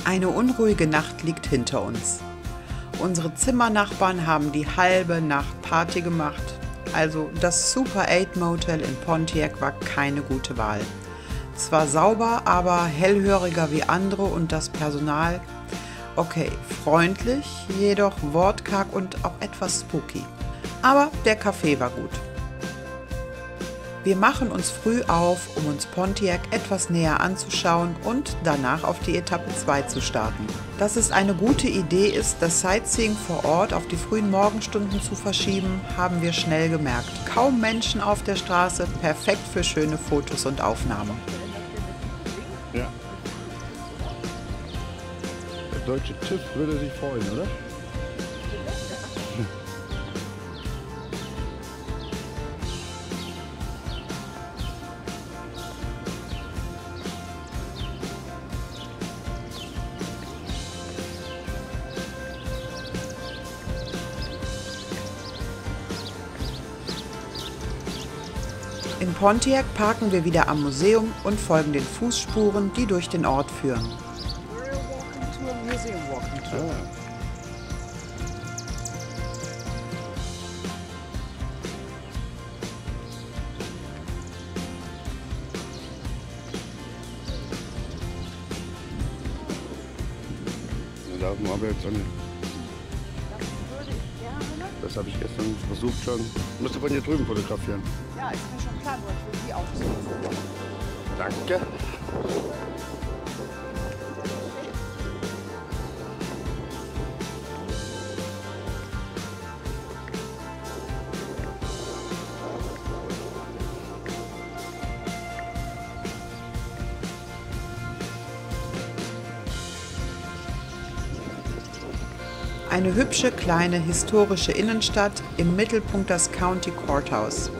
Eine unruhige Nacht liegt hinter uns. Unsere Zimmernachbarn haben die halbe Nacht Party gemacht. Also das Super 8 Motel in Pontiac war keine gute Wahl. Zwar sauber, aber hellhöriger wie andere und das Personal, okay, freundlich, jedoch wortkarg und auch etwas spooky. Aber der Kaffee war gut. Wir machen uns früh auf, um uns Pontiac etwas näher anzuschauen und danach auf die Etappe 2 zu starten. Dass es eine gute Idee ist, das Sightseeing vor Ort auf die frühen Morgenstunden zu verschieben, haben wir schnell gemerkt. Kaum Menschen auf der Straße, perfekt für schöne Fotos und Aufnahmen. Ja. Der deutsche TÜV würde sich freuen, oder? In Pontiac parken wir wieder am Museum und folgen den Fußspuren, die durch den Ort führen. Da haben wir jetzt an. Das habe ich gestern versucht schon. Müsste von hier drüben fotografieren. Ja, ist mir schon klar, nur ich will die Autos. Danke. Eine hübsche, kleine, historische Innenstadt, im Mittelpunkt das County Courthouse.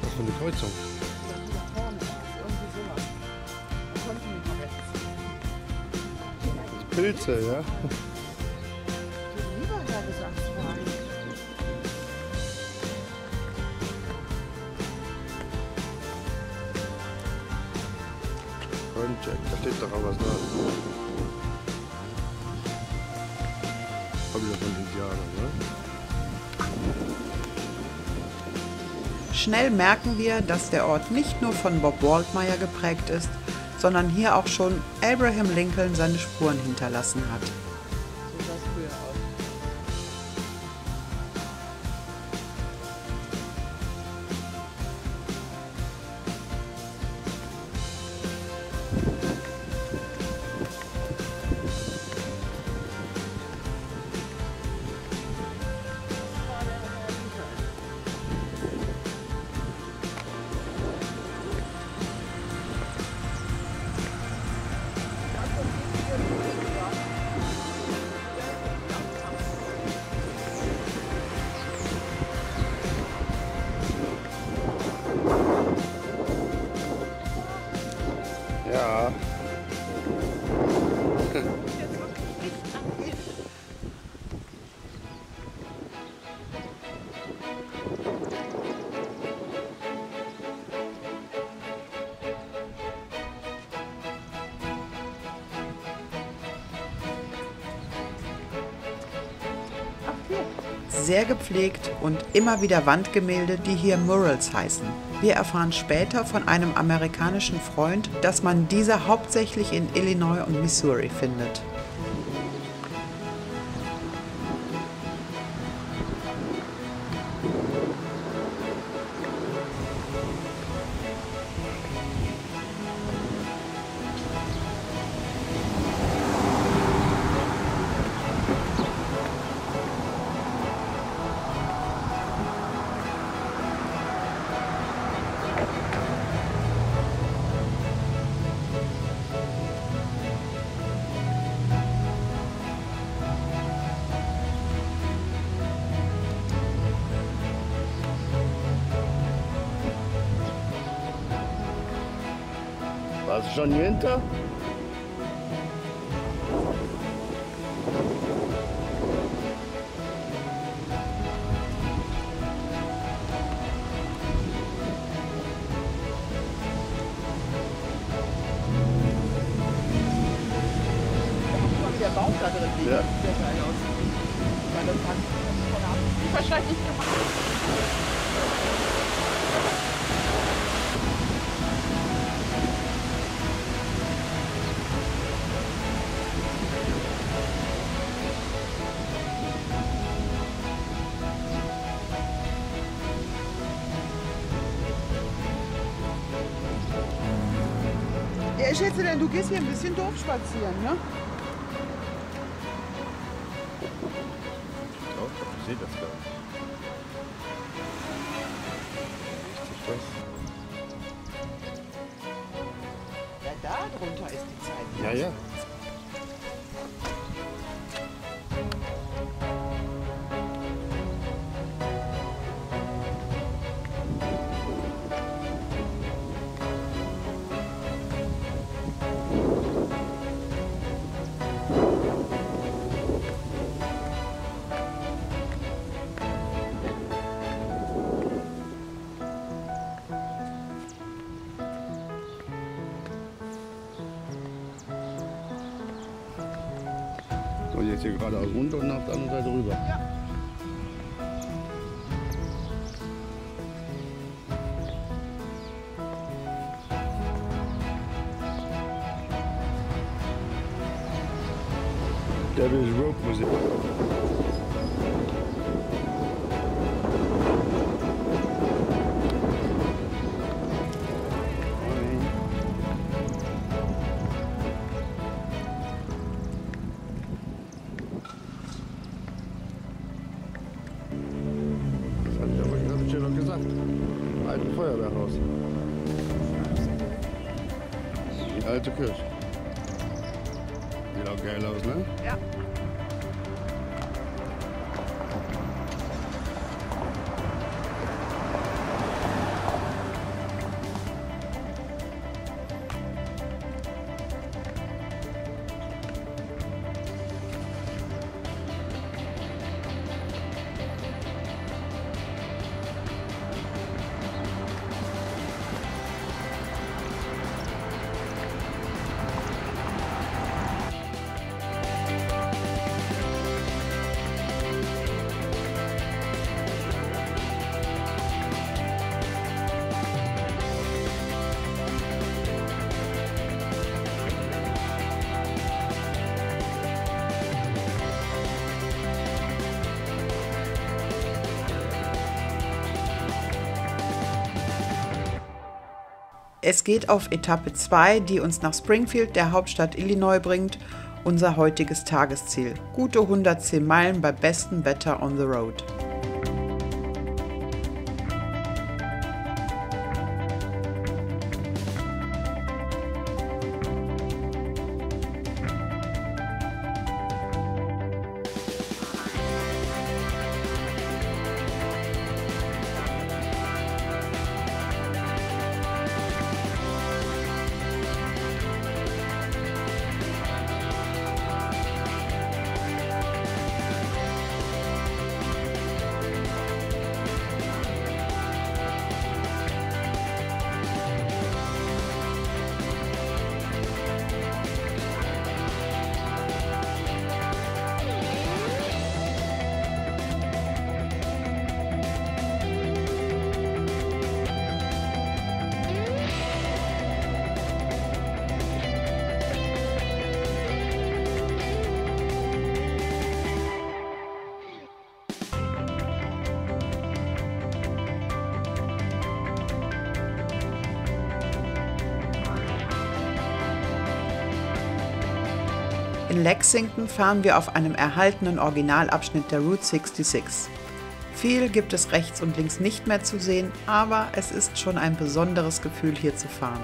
Was für eine Kreuzung? Pilze, ja? Jack, da steht doch auch was da. Hab ich von Indianern, ne? Schnell merken wir, dass der Ort nicht nur von Bob Waldmeier geprägt ist, sondern hier auch schon Abraham Lincoln seine Spuren hinterlassen hat. Ja. Sehr gepflegt und immer wieder Wandgemälde, die hier Murals heißen. Wir erfahren später von einem amerikanischen Freund, dass man diese hauptsächlich in Illinois und Missouri findet. Warst du schon hier hinter? der Baum da drin liegt. Ja. Das sieht sehr geil aus. Weil das hat von der Absicht wahrscheinlich gemacht. Ja, ich schätze denn, du gehst hier ein bisschen doof spazieren, ne? Ich sehe das gar nicht. Richtig das? Ja, da drunter ist die Zeit. Ja, ja. Und jetzt hier geradeaus runter und auf der anderen Seite rüber. Ja. Devil's Rope Musik. Das hab ich doch gesagt. Alten Feuerwehrhaus. Die alte Kirche. Sieht auch geil aus, ne? Ja. Es geht auf Etappe 2, die uns nach Springfield, der Hauptstadt Illinois, bringt, unser heutiges Tagesziel. Gute 110 Meilen bei bestem Wetter on the road. In Lexington fahren wir auf einem erhaltenen Originalabschnitt der Route 66. Viel gibt es rechts und links nicht mehr zu sehen, aber es ist schon ein besonderes Gefühl, hier zu fahren.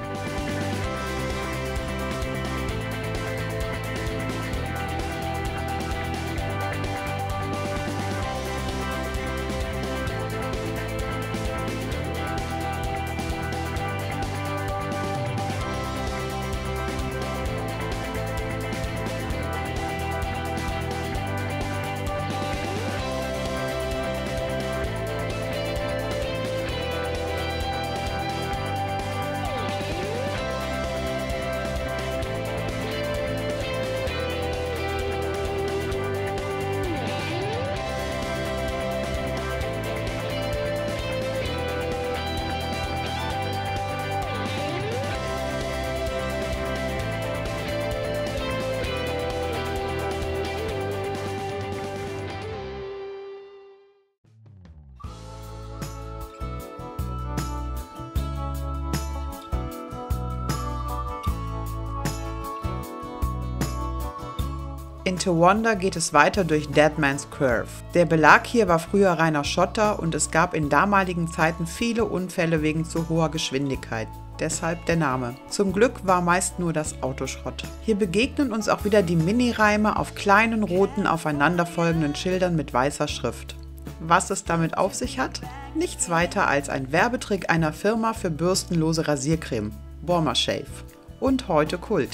In Towanda geht es weiter durch Deadman's Curve. Der Belag hier war früher reiner Schotter und es gab in damaligen Zeiten viele Unfälle wegen zu hoher Geschwindigkeit. Deshalb der Name. Zum Glück war meist nur das Auto Schrott. Hier begegnen uns auch wieder die Mini-Reime auf kleinen roten aufeinanderfolgenden Schildern mit weißer Schrift. Was es damit auf sich hat? Nichts weiter als ein Werbetrick einer Firma für bürstenlose Rasiercreme, Borma Shave. Und heute Kult.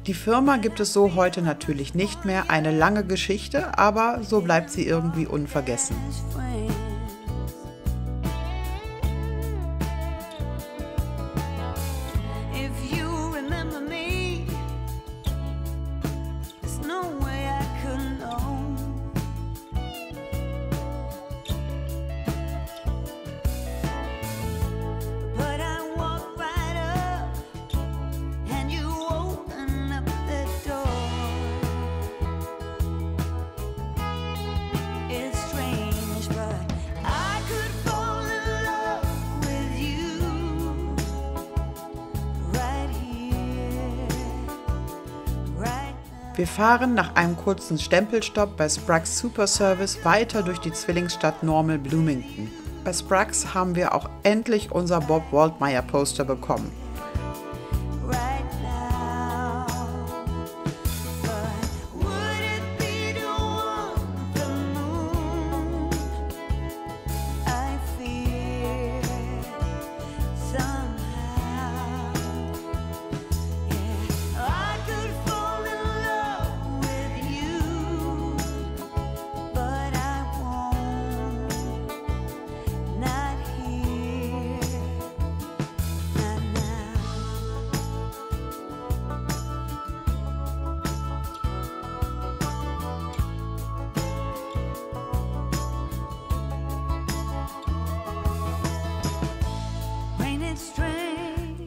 Die Firma gibt es so heute natürlich nicht mehr, eine lange Geschichte, aber so bleibt sie irgendwie unvergessen. Wir fahren nach einem kurzen Stempelstopp bei Sprague's Super Service weiter durch die Zwillingsstadt Normal Bloomington. Bei Sprague's haben wir auch endlich unser Bob Waldmeyer Poster bekommen.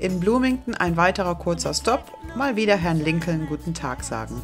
In Bloomington ein weiterer kurzer Stopp, mal wieder Herrn Lincoln guten Tag sagen.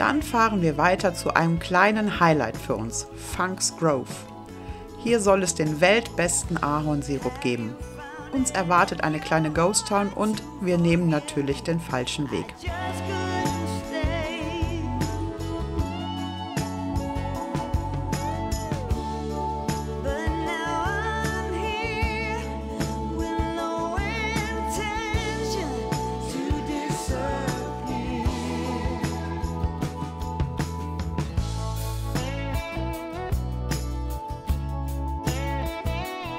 Dann fahren wir weiter zu einem kleinen Highlight für uns, Funk's Grove. Hier soll es den weltbesten Ahornsirup geben. Uns erwartet eine kleine Ghost Town und wir nehmen natürlich den falschen Weg.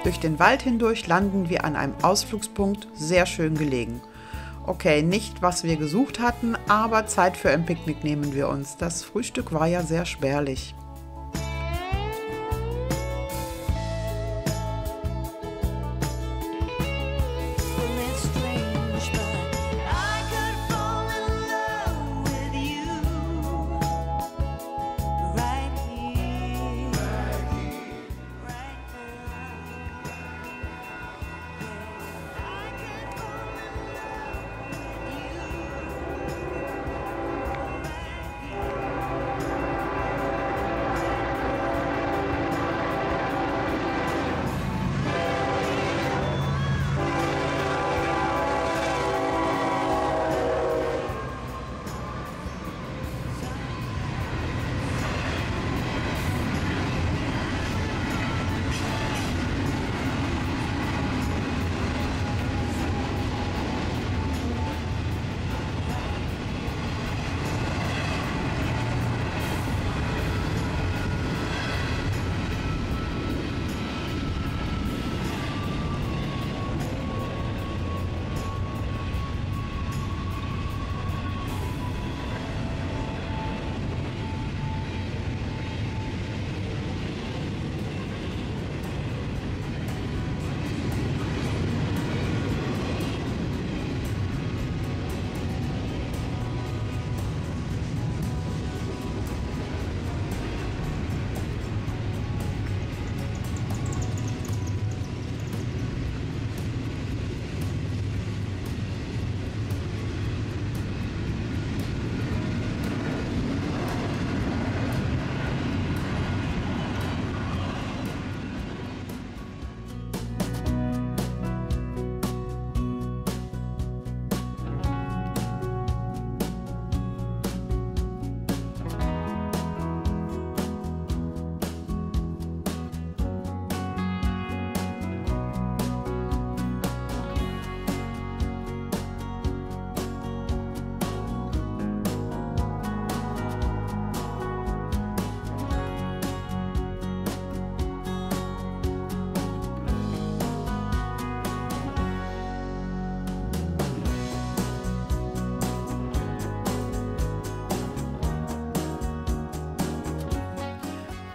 Durch den Wald hindurch landen wir an einem Ausflugspunkt, sehr schön gelegen. Okay, nicht was wir gesucht hatten, aber Zeit für ein Picknick nehmen wir uns. Das Frühstück war ja sehr spärlich.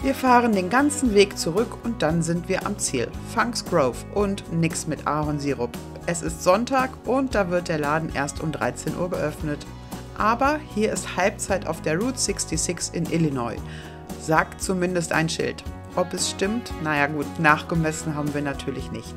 Wir fahren den ganzen Weg zurück und dann sind wir am Ziel, Funks Grove, und nix mit Ahornsirup. Es ist Sonntag und da wird der Laden erst um 13 Uhr geöffnet. Aber hier ist Halbzeit auf der Route 66 in Illinois, sagt zumindest ein Schild. Ob es stimmt? Naja gut, nachgemessen haben wir natürlich nicht.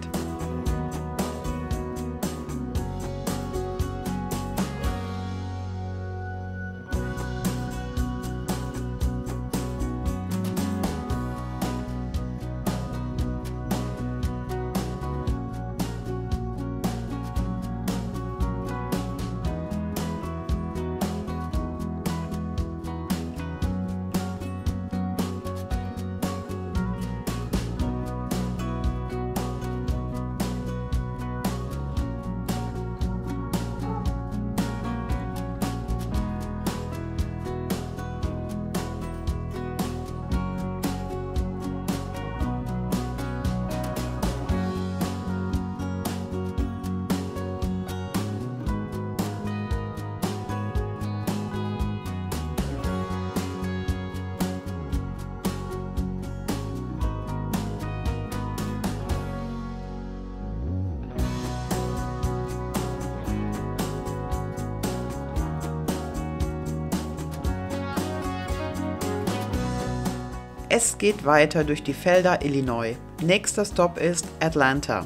Es geht weiter durch die Felder Illinois. Nächster Stopp ist Atlanta.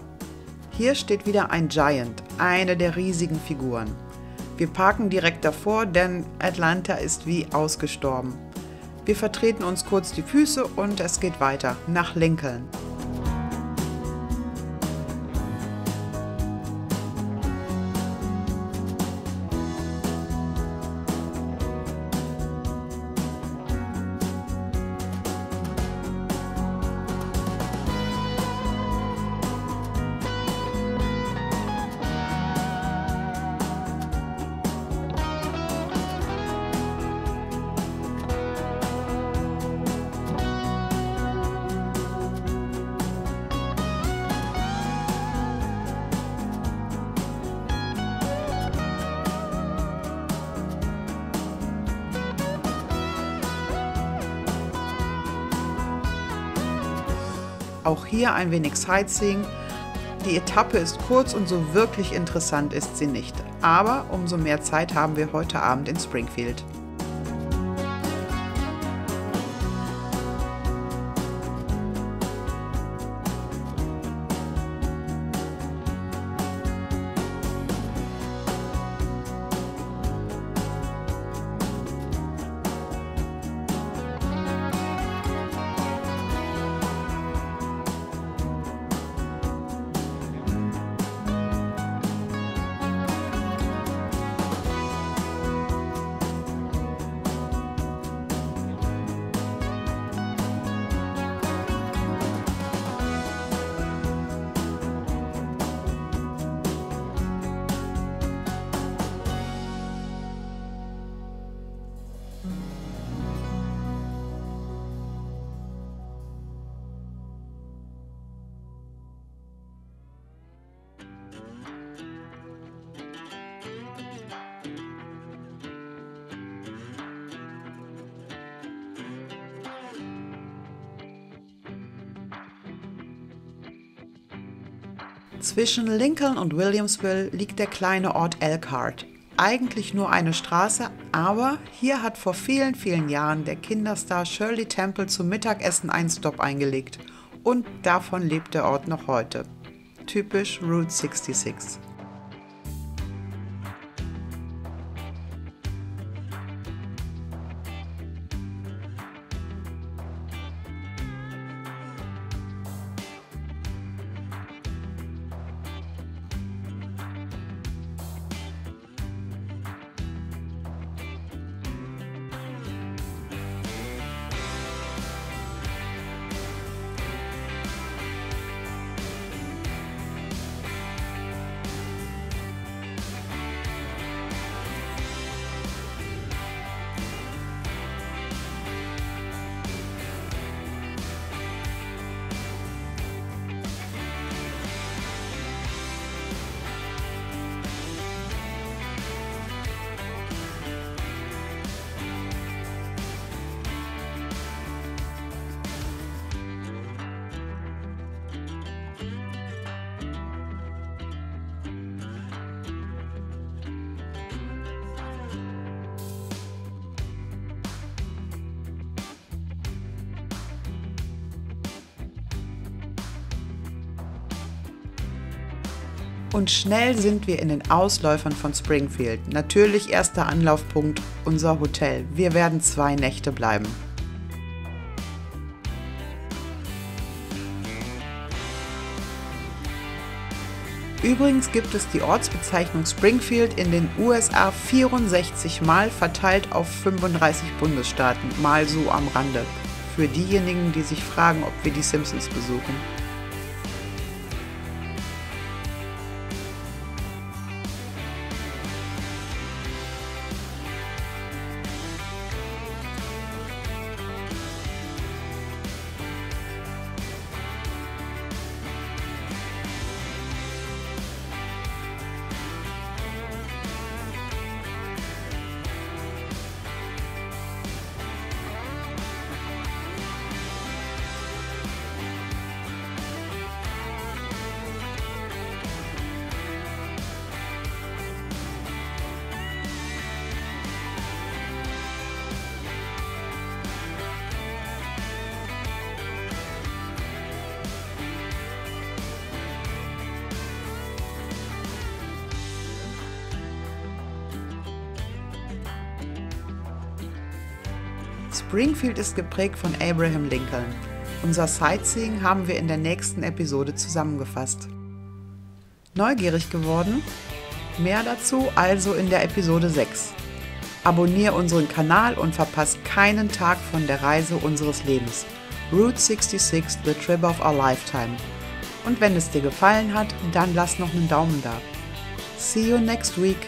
Hier steht wieder ein Giant, eine der riesigen Figuren. Wir parken direkt davor, denn Atlanta ist wie ausgestorben. Wir vertreten uns kurz die Füße und es geht weiter nach Lincoln. Auch hier ein wenig Sightseeing. Die Etappe ist kurz und so wirklich interessant ist sie nicht. Aber umso mehr Zeit haben wir heute Abend in Springfield. Zwischen Lincoln und Williamsville liegt der kleine Ort Elkhart. Eigentlich nur eine Straße, aber hier hat vor vielen, vielen Jahren der Kinderstar Shirley Temple zum Mittagessen einen Stopp eingelegt. Und davon lebt der Ort noch heute. Typisch Route 66. Und schnell sind wir in den Ausläufern von Springfield. Natürlich erster Anlaufpunkt unser Hotel. Wir werden 2 Nächte bleiben. Übrigens gibt es die Ortsbezeichnung Springfield in den USA 64 Mal, verteilt auf 35 Bundesstaaten, mal so am Rande. Für diejenigen, die sich fragen, ob wir die Simpsons besuchen. Springfield ist geprägt von Abraham Lincoln. Unser Sightseeing haben wir in der nächsten Episode zusammengefasst. Neugierig geworden? Mehr dazu also in der Episode 6. Abonniere unseren Kanal und verpasse keinen Tag von der Reise unseres Lebens. Route 66, the trip of our lifetime. Und wenn es dir gefallen hat, dann lass noch einen Daumen da. See you next week.